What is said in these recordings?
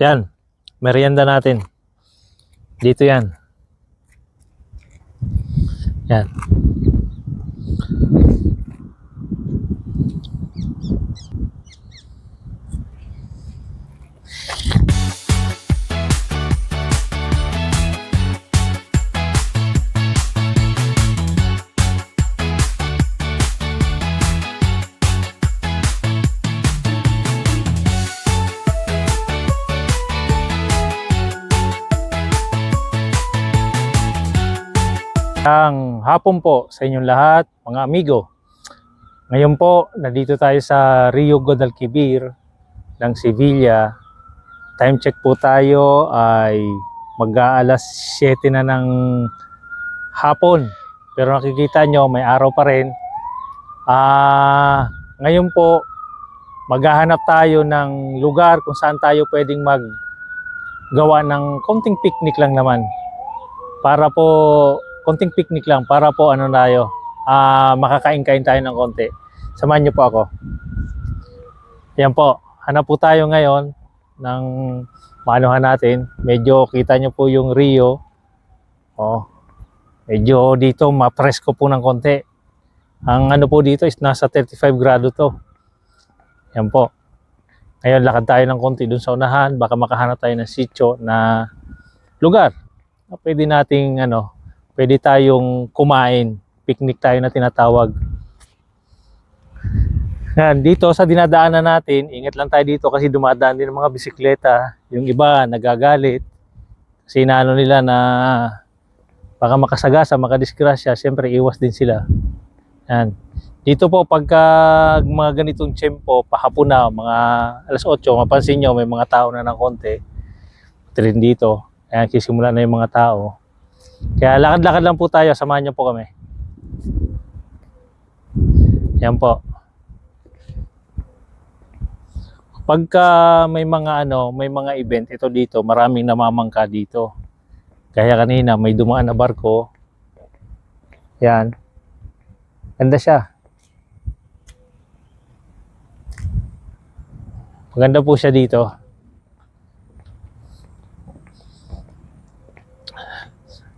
Yan, merienda natin. Dito yan. Yan. Ang hapon po sa inyong lahat, mga amigo. Ngayon po, nandito tayo sa Rio Guadalquivir ng Sevilla. Time check po tayo ay mag-aalas 7 na ng hapon. Pero nakikita nyo, may araw pa rin. Ngayon po, maghahanap tayo ng lugar kung saan tayo pwedeng maggawa ng konting picnic lang naman. Konting picnic lang para po makakain-kain tayo ng konti. Samahan niyo po ako. Yan po, hanap po tayo ngayon ng maanuhan natin. Medyo kita niyo po yung Rio. Medyo dito mapresko po ng konti. Ang ano po dito is nasa 35 grado to. Yan po. Ngayon lakad tayo ng konti dun sa unahan. Baka makahanap tayo ng sitio na lugar. Pwede nating pwede tayong kumain, picnic tayo na tinatawag. Yan, dito sa dinadaanan natin, ingat lang tayo dito kasi dumadaan din ng mga bisikleta. Yung iba nagagalit kasi inaano nila na baka makasagasa, makadisgrasya, siyempre iwas din sila. Yan. Dito po pagka mga ganitong tiyempo, pahapon na, mga alas 8, mapansin nyo may mga tao na ng konti. Rin dito, ayan, kisimula na yung mga tao. Kaya lakad-lakad lang po tayo, samahan niyo po kami. Yan po. Pagka may mga event ito dito, maraming namamangka dito. Kaya kanina may dumaan na barko. Yan. Ganda siya. Maganda po siya dito.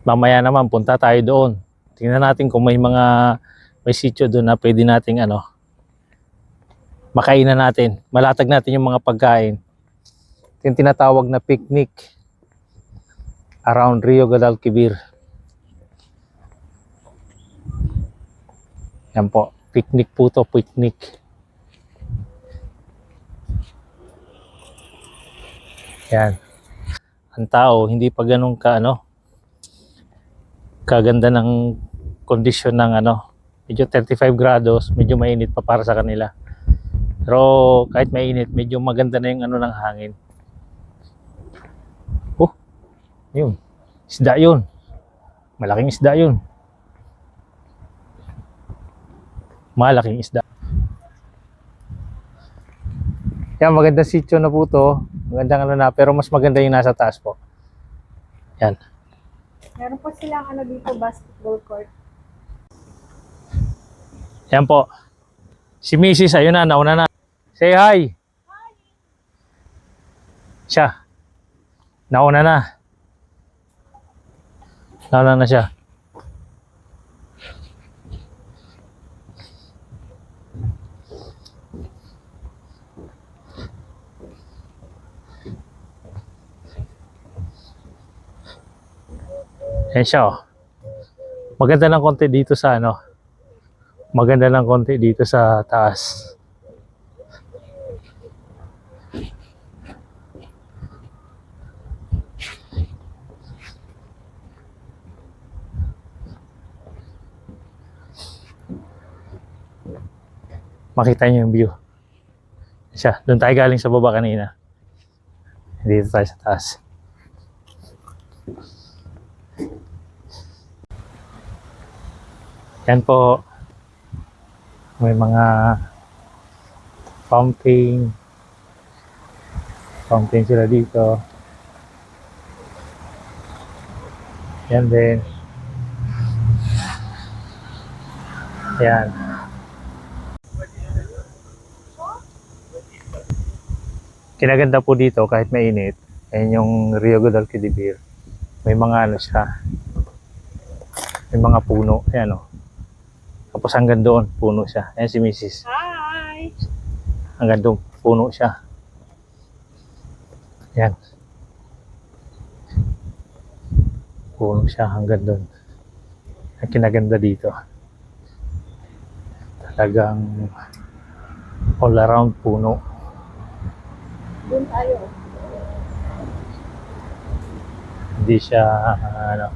Mamaya naman punta tayo doon. Tingnan natin kung may sitio doon na pwede nating makainan natin. Malatag natin yung mga pagkain. Yung tinatawag na picnic around Rio Guadalquivir. Yan po, picnic po to, picnic. Yan. Ang tao hindi pa ganun kaganda ng kondisyon ng medyo 35 grados, medyo mainit pa para sa kanila. Pero kahit mainit, medyo maganda na yung ng hangin. Yun. Isda yun. Malaking isda yun. Malaking isda. Yan, magandang sitio na po to. Magandang pero mas maganda yung nasa taas po. Yan. Meron po silang dito, basketball court. Yan po. Si Mrs. ayun na, nauna na. Say hi. Hi. Siya. Nauna na. Nauna na siya. Yan siya, oh. Maganda ng konti dito sa maganda ng konti dito sa taas. Makita niyo yung view. Yan siya, doon tayo galing sa baba kanina. Dito tayo sa taas. Yan po, may mga fountain sila dito. Yan din. Yan. Kinaganda po dito kahit mainit, Ayan yung Rio Guadalquivir. May mga ano siya. May mga puno. Ayan o. Tapos hanggang doon, puno siya. Ayan si Mrs. Hi! Hanggang doon, puno siya. Ayan. Puno siya hanggang doon. Ang kinaganda dito. Talagang all around puno. Doon tayo. Hindi siya ano.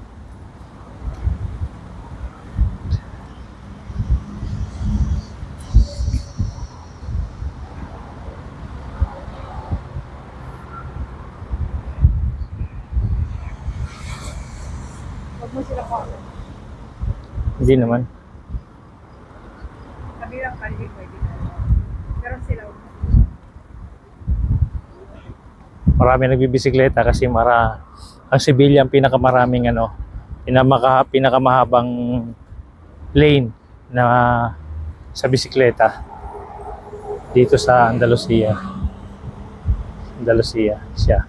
Huwag mo sila ko. Hindi naman. Kabilang kali pwede na. Pero sila Marami nagbibisikleta kasi ang Sevilla ang pinakamaraming ano, pinakamahabang lane na sa bisikleta dito sa Andalusia. Andalusia siya.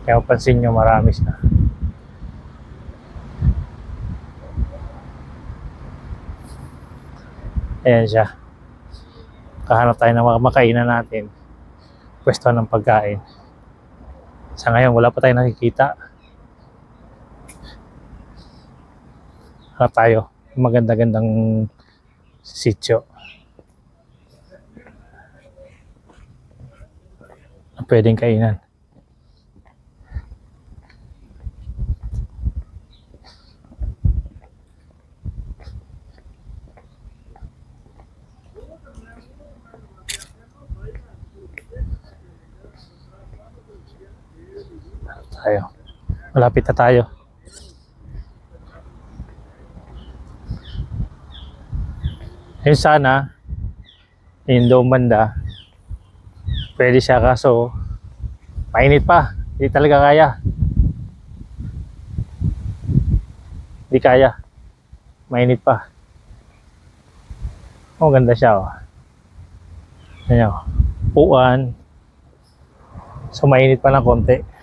Kaya mapansin nyo marami siya. Ayan siya. Kahanap tayo ng mga makainan natin. Pwesto ng pagkain. Sa ngayon, wala pa tayong nakikita. Hanap tayo. Maganda-gandang sitio. Na pwedeng kainan. Tayo. Malapit na tayo. Yun sana, yung doong banda, pwede siya kaso mainit pa. Hindi talaga kaya. Hindi kaya. Mainit pa. Oh, ganda siya oh. Ayan oh. Puan. So mainit pa ng konti.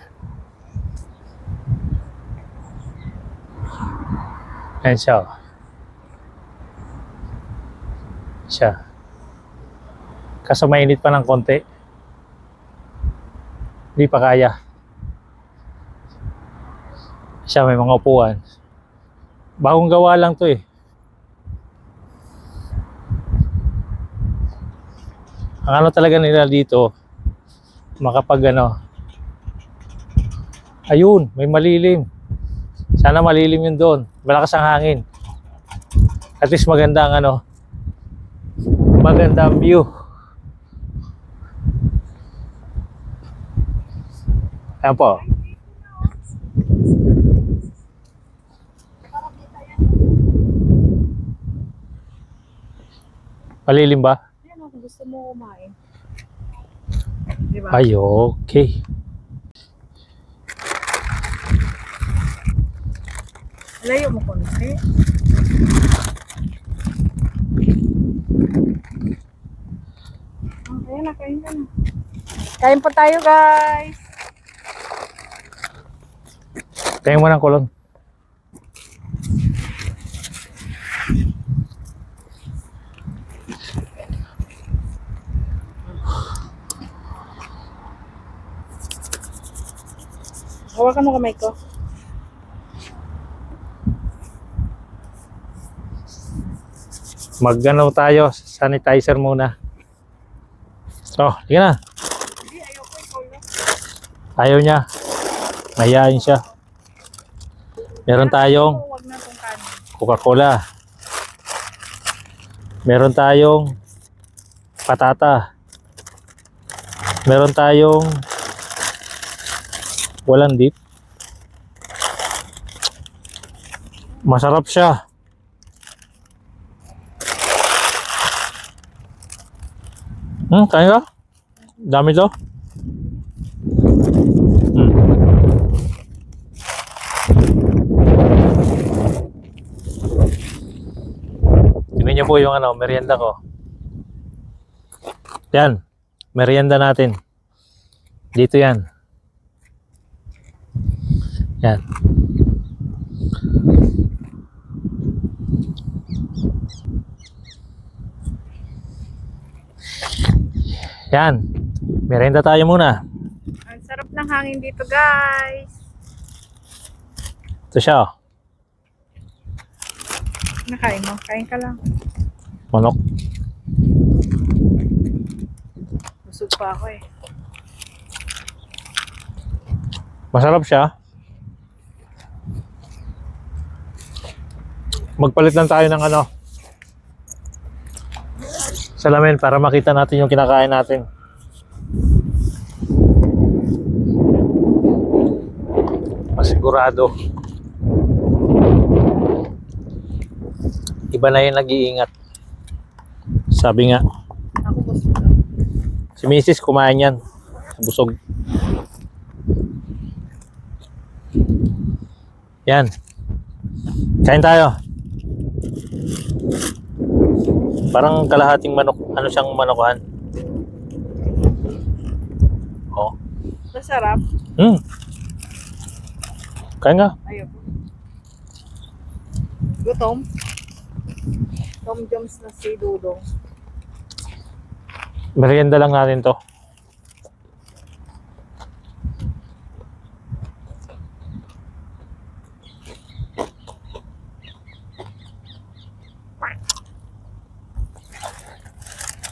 Ayan siya oh. Siya. Kaso mainit pa ng konti. Hindi pa kaya. Siya may mga upuan. Bagong gawa lang to eh. Ang ano talaga nila dito, makapag ano. Ayun, may malilim. Sana malilim yun doon. Malakas ang hangin. At least maganda ang ano. Magandang view. Ayan po. Malilim ba? Yan kung gusto mo kumain. Diba? Ay, okay. Layo mo konti. Ayan na, kain ka na. Kain po tayo guys. Tingnan mo ng kulon. Hawakan mo kamay ko. Mag-ano tayo, sanitizer muna. Oh, sige na. Hindi, ayoko ikaw lang. Ayaw niya. Mahihain siya. Meron tayong Huwag na itong kanin. Coca-Cola. Meron tayong patata. Meron tayong walang dip. Masarap siya. Kaya ka? Dami to? Tingnan niyo po yung ano, merienda ko. Yan, merienda natin. Dito yan. Yan. Yan. Merenda tayo muna. Ang sarap ng hangin dito, guys. Ito siya, oh. Nakain mo. Kain ka lang. Manok. Busog pa ako eh. Masarap siya. Magpalit lang tayo ng ano, salamin para makita natin yung kinakain natin. Masigurado. Iba na yung nag-iingat. Sabi nga, Ako busog. si Mrs. kumain yan. Busog. Yan. Kain tayo. Parang kalahating manok. Ano siyang manokan? Oh. Masarap. Kain nga. Ayoko. Gutom. Tom Jones na si Dudong. Merienda lang natin to.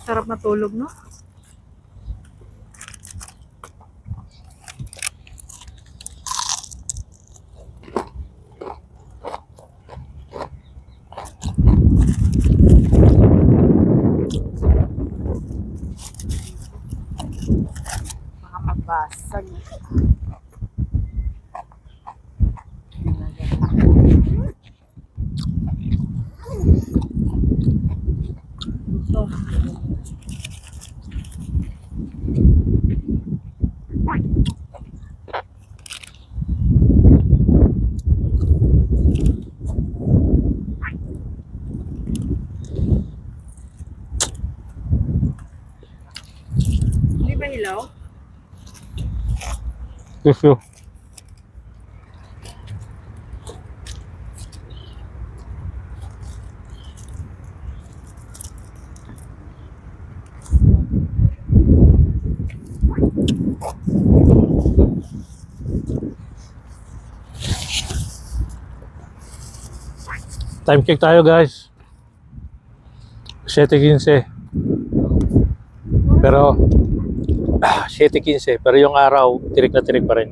Sarap na tulog, no? Baka mabasag. Ito. Di ba hilaw? Tissue. Time check tayo, guys. 7:15. Pero 7:15 pero yung araw tirik na tirik pa rin.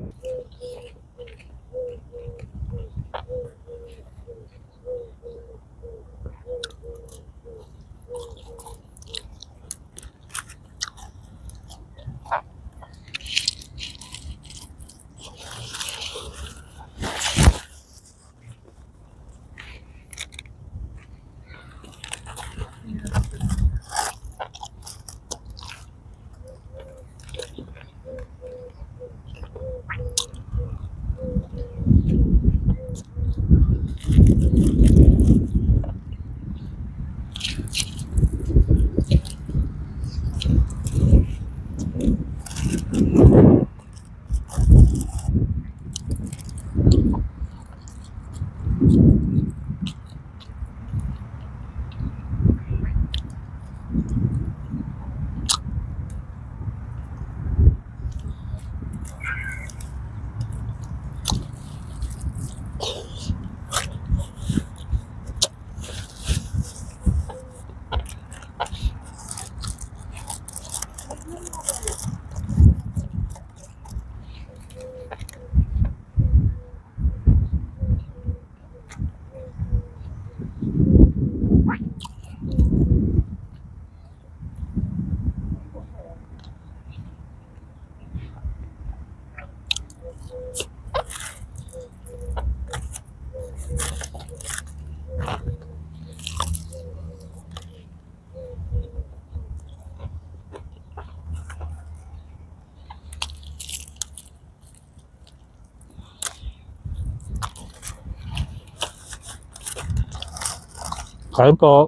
Kain po.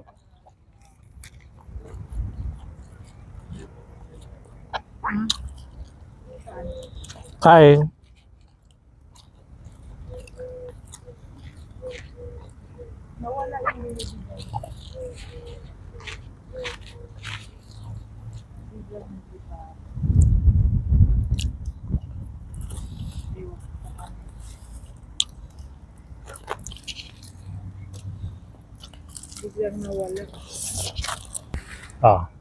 Kain. biglang nawala. Ah.